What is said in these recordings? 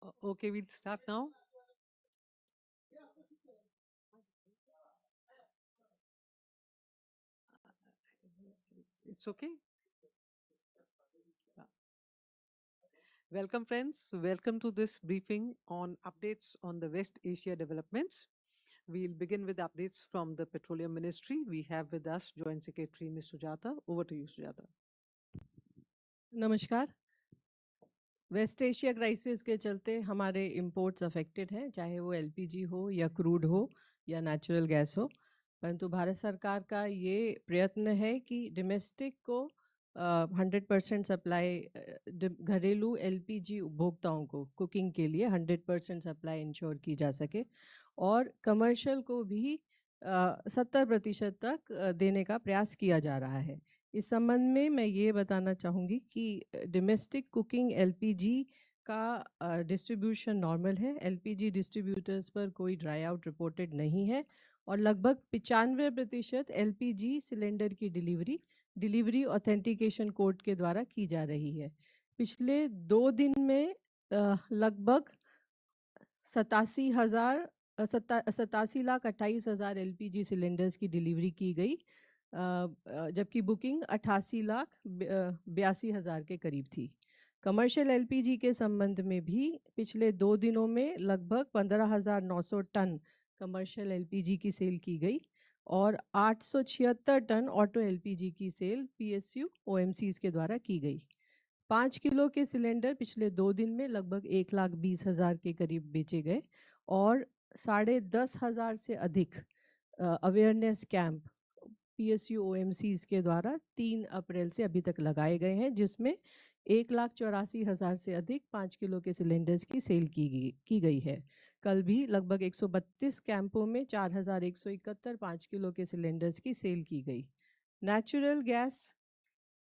Okay, we'll start now. It's okay. Yeah. Welcome, friends. Welcome to this briefing on updates on the West Asia developments. We'll begin with updates from the Petroleum Ministry. We have with us Joint Secretary Ms. Sujata. Over to you, Sujata. नमस्कार। Waste Asia crisis के चलते हमारे imports affected हैं, चाहे वो LPG हो या crude हो या नेचुरल गैस हो। परंतु भारत सरकार का ये प्रयत्न है कि डोमेस्टिक को 100% सप्लाई घरेलू एलपीजी उपभोक्ताओं को कुकिंग के लिए 100% सप्लाई इंश्योर की जा सके और कमर्शियल को भी 70% तक देने का प्रयास किया जा रहा है। इस संबंध में मैं ये बताना चाहूँगी कि डोमेस्टिक कुकिंग एलपीजी का डिस्ट्रीब्यूशन नॉर्मल है। एलपीजी डिस्ट्रीब्यूटर्स पर कोई ड्राई आउट रिपोर्टेड नहीं है और लगभग 95% एलपीजी सिलेंडर की डिलीवरी ऑथेंटिकेशन कोड के द्वारा की जा रही है। पिछले 2 दिन में लगभग 87,28,000 एलपीजी सिलेंडर्स की डिलीवरी की गई, जबकि बुकिंग 88,82,000 के करीब थी। कमर्शियल एलपीजी के संबंध में भी पिछले 2 दिनों में लगभग 15,900 टन कमर्शियल एलपीजी की सेल की गई और 876 टन ऑटो एलपीजी की सेल पीएसयू ओएमसीज के द्वारा की गई। 5 किलो के सिलेंडर पिछले 2 दिन में लगभग 1,20,000 के करीब बेचे गए और 10,500 से अधिक अवेयरनेस कैंप पीएसयू ओएमसीज के द्वारा 3 अप्रैल से अभी तक लगाए गए हैं, जिसमें 1,84,000 से अधिक 5 किलो के सिलेंडर्स की सेल की गई है। कल भी लगभग 132 कैंपों में 4,171 5 किलो के सिलेंडर्स की सेल की गई। नेचुरल गैस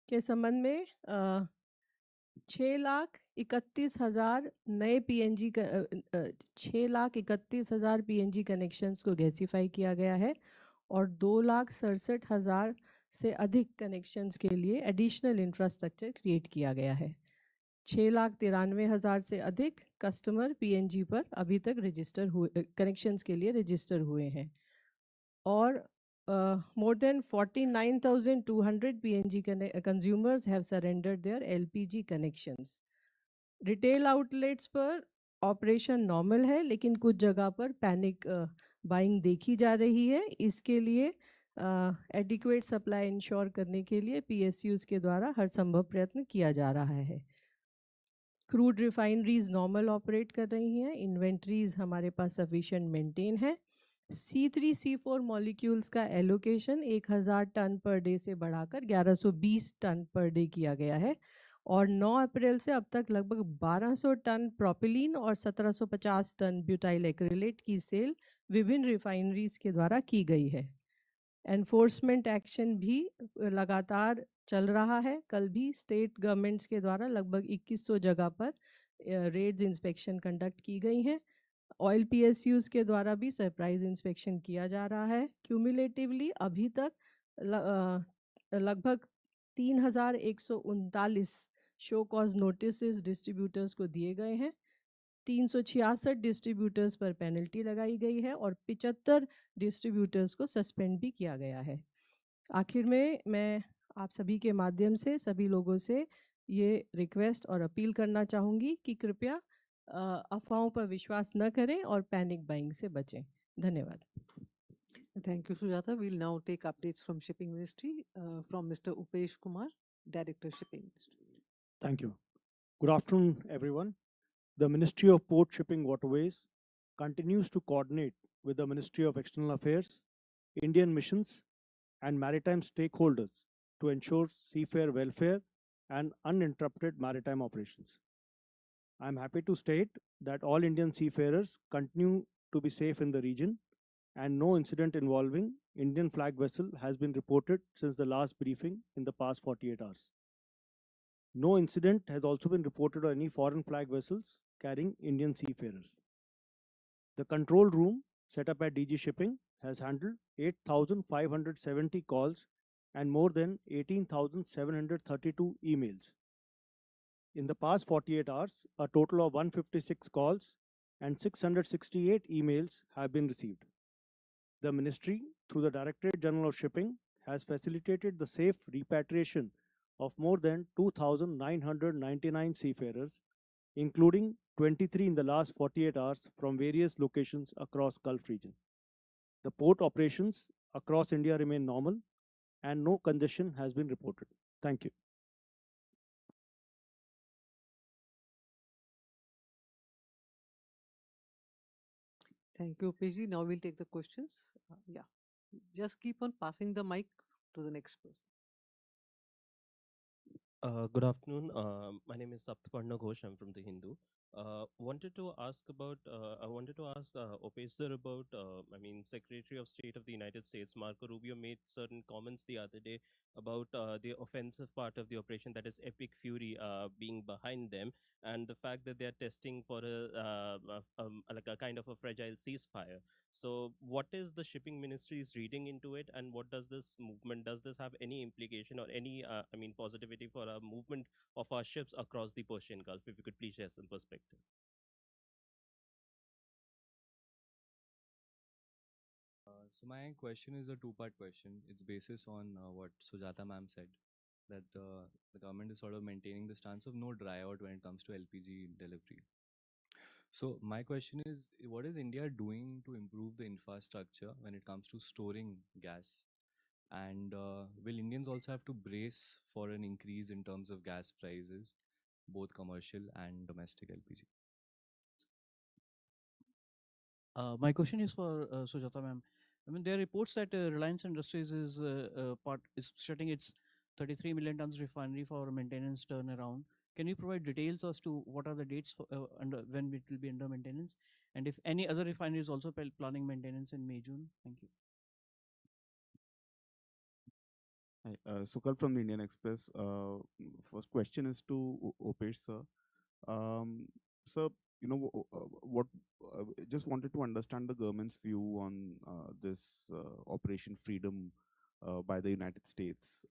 के संबंध में 6,31,000 नए पीएनजी 6,31,000 पीएनजी कनेक्शंस को गैसीफाई किया गया है और 2,67,000 से अधिक कनेक्शंस के लिए एडिशनल इंफ्रास्ट्रक्चर क्रिएट किया गया है। 6,93,000 से अधिक कस्टमर पीएनजी पर अभी तक रजिस्टर हुए कनेक्शंस के लिए रजिस्टर हुए हैं और more than 49,200 PNG consumers have surrendered their LPG connections. Retail outlets पर ऑपरेशन नॉर्मल है, लेकिन कुछ जगह पर पैनिक बाइंग देखी जा रही है। इसके लिए एडिक्वेट सप्लाई इंश्योर करने के लिए पीएसयूज के द्वारा हर संभव प्रयत्न किया जा रहा है। क्रूड रिफाइनरीज नॉर्मल ऑपरेट कर रही हैं, इन्वेंट्रीज हमारे पास सफिशिएंट मेंटेन है। C3 C4 मॉलिक्यूल्स का एलोकेशन 1,000 टन पर डे से बढ़ाकर 1,120 टन पर डे किया गया है और 9 अप्रैल से अब तक लगभग 1,200 टन प्रोपिलीन और 1,750 टन ब्यूटाइल एक्रिलेट की सेल विभिन्न रिफाइनरीज के द्वारा की गई है। एनफोर्समेंट एक्शन भी लगातार चल रहा है। कल भी स्टेट गवर्नमेंट्स के द्वारा लगभग 2,100 जगह पर रेड्स इंस्पेक्शन कंडक्ट की गई हैं। ऑयल पीएसयूज के द्वारा भी सरप्राइज इंस्पेक्शन किया जा रहा है। क्यूमुलेटिवली अभी तक लगभग 3,139 शो कॉज नोटिस डिस्ट्रीब्यूटर्स को दिए गए हैं। 366 डिस्ट्रीब्यूटर्स पर पेनल्टी लगाई गई है और 75 डिस्ट्रीब्यूटर्स को सस्पेंड भी किया गया है। आखिर में मैं आप सभी के माध्यम से सभी लोगों से ये रिक्वेस्ट और अपील करना चाहूँगी कि कृपया अफवाहों पर विश्वास न करें और पैनिक बाइंग से बचें। धन्यवाद। Thank you, Sujata. We'll now take updates from Shipping Ministry from Mr. Upesh Kumar, Director Shipping Ministry. Thank you. Good afternoon, everyone. The Ministry of Port Shipping Waterways continues to coordinate with the Ministry of External Affairs, Indian missions, and maritime stakeholders to ensure seafarer welfare and uninterrupted maritime operations. I am happy to state that all Indian seafarers continue to be safe in the region and no incident involving Indian flag vessel has been reported since the last briefing in the past 48 hours. No incident has also been reported on any foreign flag vessels carrying Indian seafarers. The control room set up at DG Shipping has handled 8,570 calls and more than 18,732 emails. In the past 48 hours, a total of 156 calls and 668 emails have been received. The Ministry, through the Directorate General of Shipping, has facilitated the safe repatriation of more than 2,999 seafarers, including 23 in the last 48 hours from various locations across Gulf region. The port operations across India remain normal and no congestion has been reported. Thank you. Thank you, PG. Now we'll take the questions. Yeah, just keep on passing the mic to the next person. Good afternoon. My name is Saptaparna Ghosh. I'm from the Hindu. I wanted to ask Opesh sir about, Secretary of State of the United States, Marco Rubio, made certain comments the other day about the offensive part of the operation, that is Epic Fury, being behind them, and the fact that they are testing for like a kind of a fragile ceasefire. So, what is the shipping ministry's reading into it, and what does this movement, does this have any implication or any, positivity for a movement of our ships across the Persian Gulf? If you could please share some perspective. So my question is a two-part question. It's basis on what Sujata ma'am said, that the government is sort of maintaining the stance of no dry out when it comes to LPG delivery. So my question is, what is India doing to improve the infrastructure when it comes to storing gas? And will Indians also have to brace for an increase in terms of gas prices, both commercial and domestic LPG? My question is for Sujata ma'am. I mean, there are reports that Reliance Industries is shutting its 33 million tons refinery for maintenance turnaround. Can you provide details as to what are the dates for, when it will be under maintenance, and if any other refinery is also planning maintenance in May, June? Thank you. Hi, Sukal from the Indian Express. First question is to Opesh sir. Sir, what just wanted to understand the government's view on this Operation Freedom by the United States.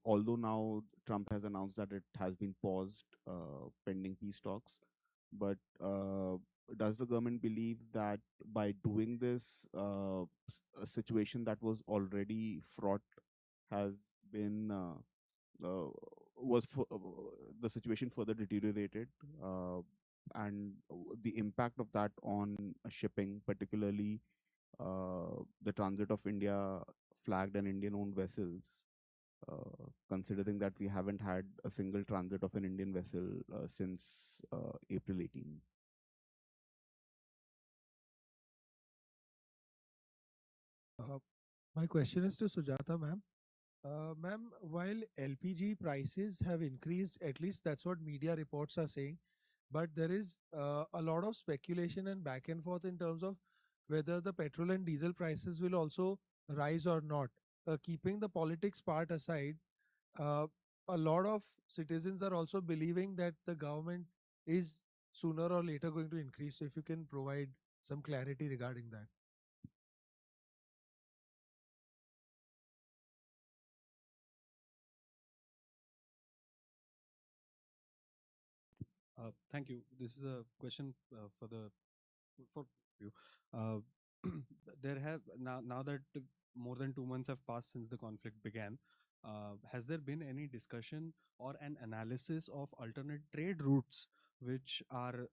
Although now Trump has announced that it has been paused pending peace talks, but does the government believe that by doing this, a situation that was already fraught has been the situation further deteriorated, and the impact of that on shipping, particularly the transit of India flagged and Indian owned vessels, considering that we haven't had a single transit of an Indian vessel since April 18. My question is to Sujata ma'am. Ma'am, while LPG prices have increased, at least that's what media reports are saying, but there is a lot of speculation and back and forth in terms of whether the petrol and diesel prices will also rise or not. Keeping the politics part aside, uh, a lot of citizens are also believing that the government is sooner or later going to increase. So if you can provide some clarity regarding that. Thank you. This is a question for you. Uh, there have now that more than 2 months have passed since the conflict began. Has there been any discussion or an analysis of alternate trade routes which our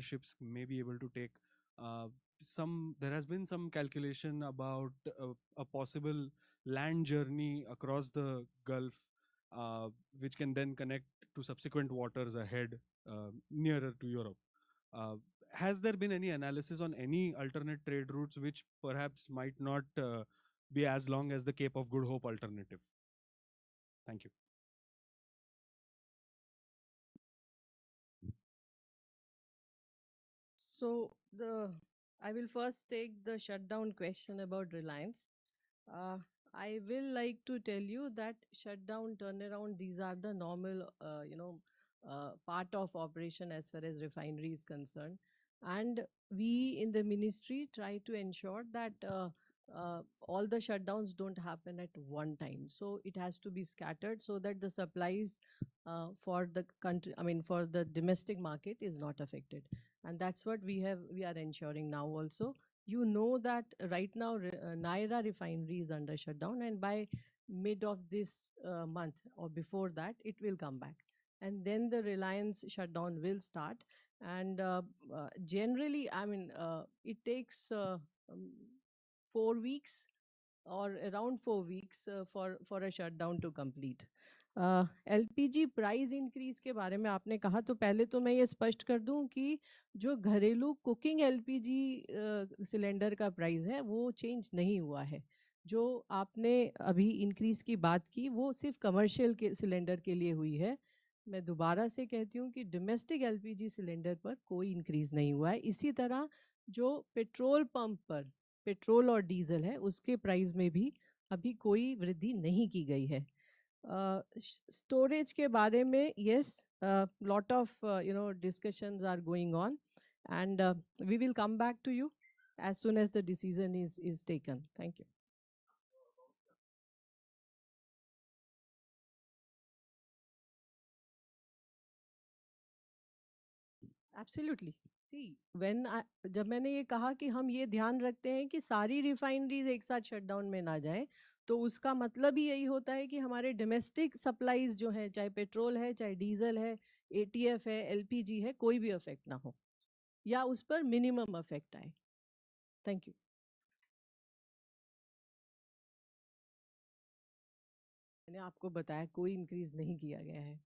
ships may be able to take? There has been some calculation about a possible land journey across the Gulf, which can then connect to subsequent waters ahead, nearer to Europe. Uh, has there been any analysis on any alternate trade routes which perhaps might not be as long as the Cape of Good Hope alternative? Thank you. So I will first take the shutdown question about Reliance. Uh, I will like to tell you that shutdown, turnaround, these are the normal, part of operation as far as refinery is concerned. And we in the ministry try to ensure that all the shutdowns don't happen at one time. So it has to be scattered so that the supplies for the country, I mean, for the domestic market is not affected. And that's what we are ensuring now also. You know that right now, Naira refinery is under shutdown, and by mid of this month or before that, it will come back. And then the Reliance shutdown will start. And generally, I mean, it takes 4 weeks or around 4 weeks for a shutdown to complete. LPG price increase के बारे में आपने कहा, तो पहले तो मैं ये स्पष्ट कर दूं कि जो घरेलू कुकिंग एलपीजी सिलेंडर का प्राइस है वो चेंज नहीं हुआ है. जो आपने अभी इंक्रीज की बात की वो सिर्फ कमर्शियल के सिलेंडर के लिए हुई है. मैं दोबारा से कहती हूँ कि डोमेस्टिक एलपीजी सिलेंडर पर कोई इंक्रीज नहीं हुआ है. इसी तरह जो पेट्रोल पंप पर पेट्रोल और डीजल है उसके प्राइस में भी अभी कोई वृद्धि नहीं की गई है. स्टोरेज के बारे में yes, lot of discussions are going on, and we will come back to you as soon as the decision is taken. Thank you. Absolutely. See, जब मैंने ये कहा कि हम ये ध्यान रखते हैं कि सारी रिफाइनरीज एक साथ शटडाउन में ना जाए, तो उसका मतलब ही यही होता है कि हमारे डोमेस्टिक सप्लाईज जो है, चाहे पेट्रोल है, चाहे डीजल है, एटीएफ है, एलपीजी है, कोई भी अफेक्ट ना हो या उस पर मिनिमम अफेक्ट आए. Thank you. मैंने आपको बताया कोई इंक्रीज नहीं किया गया है.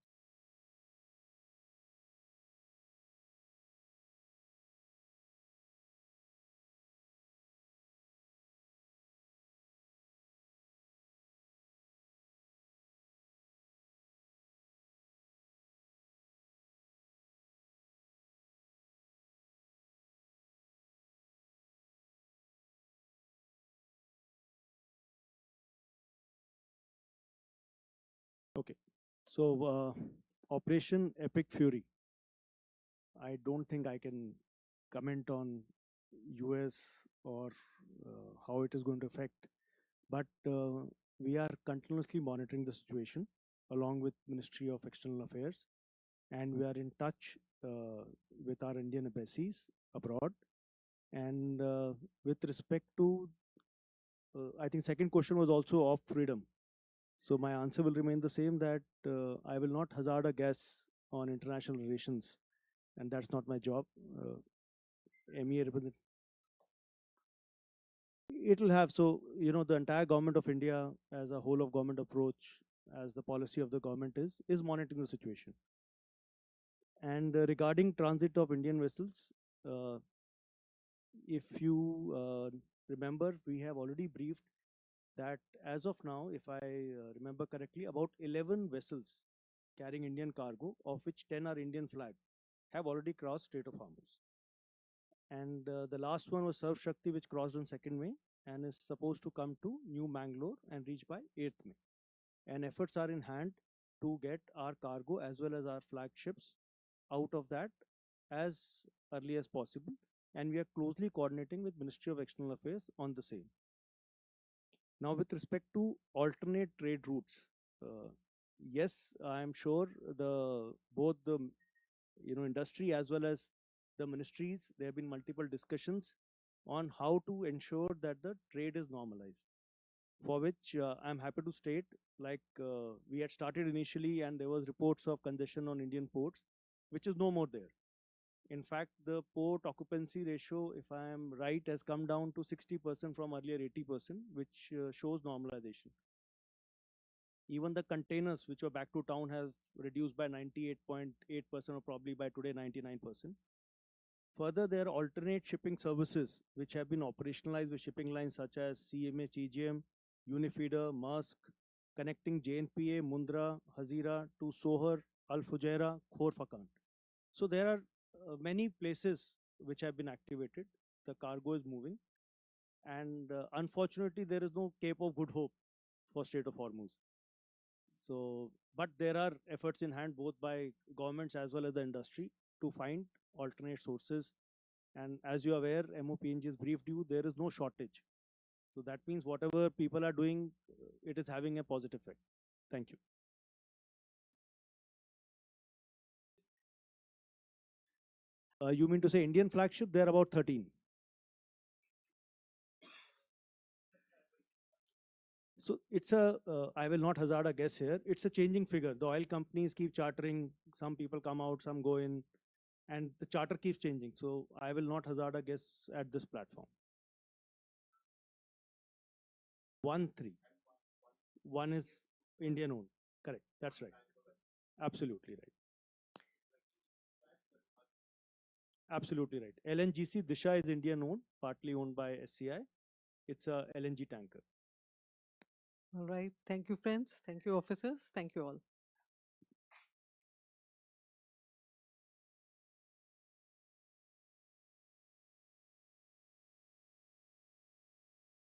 Okay. So, Operation Epic Fury. I don't think I can comment on US or how it is going to affect, but we are continuously monitoring the situation along with Ministry of External Affairs, and we are in touch with our Indian embassies abroad. And with respect to, I think second question was also of freedom. So my answer will remain the same, that I will not hazard a guess on international relations, and that's not my job. MEA represent. It will have, so the entire government of India, as a whole of government approach, as the policy of the government is monitoring the situation. And regarding transit of Indian vessels, if you remember, we have already briefed that as of now, if I remember correctly, about 11 vessels carrying Indian cargo, of which 10 are Indian flag, have already crossed Strait of Hormuz. And the last one was Surf Shakti, which crossed on 2nd May and is supposed to come to New Mangalore and reach by 8th May. And efforts are in hand to get our cargo as well as our flagships out of that as early as possible. And we are closely coordinating with Ministry of External Affairs on the same. Now, with respect to alternate trade routes, yes, I am sure both the industry as well as the ministries, there have been multiple discussions on how to ensure that the trade is normalized. For which I'm happy to state, like we had started initially, and there was reports of congestion on Indian ports, which is no more there. In fact, the port occupancy ratio, if I am right, has come down to 60% from earlier 80%, which shows normalization. Even the containers which were back to town have reduced by 98.8%, or probably by today 99%. Further, there are alternate shipping services which have been operationalized with shipping lines such as CMH, EGM, Unifeeder, Maersk, connecting JNPA, Mundra, Hazira to Sohar, Al Fujairah, Khor Fakant. So there are many places which have been activated. The cargo is moving. And unfortunately, there is no Cape of Good Hope for Strait of Hormuz. So, but there are efforts in hand both by governments as well as the industry to find alternate sources. And as you are aware, MOPNG has briefed you, there is no shortage. So that means whatever people are doing, it is having a positive effect. Thank you. You mean to say Indian flagship? They're about 13. So it's I will not hazard a guess here. It's a changing figure. The oil companies keep chartering. Some people come out, some go in, and the charter keeps changing. So I will not hazard a guess at this platform. 1-3. One is Indian owned. Correct. That's right. Absolutely right. Absolutely right. LNGC Disha is Indian owned, partly owned by SCI. It's a LNG tanker. All right. Thank you, friends. Thank you, officers. Thank you all.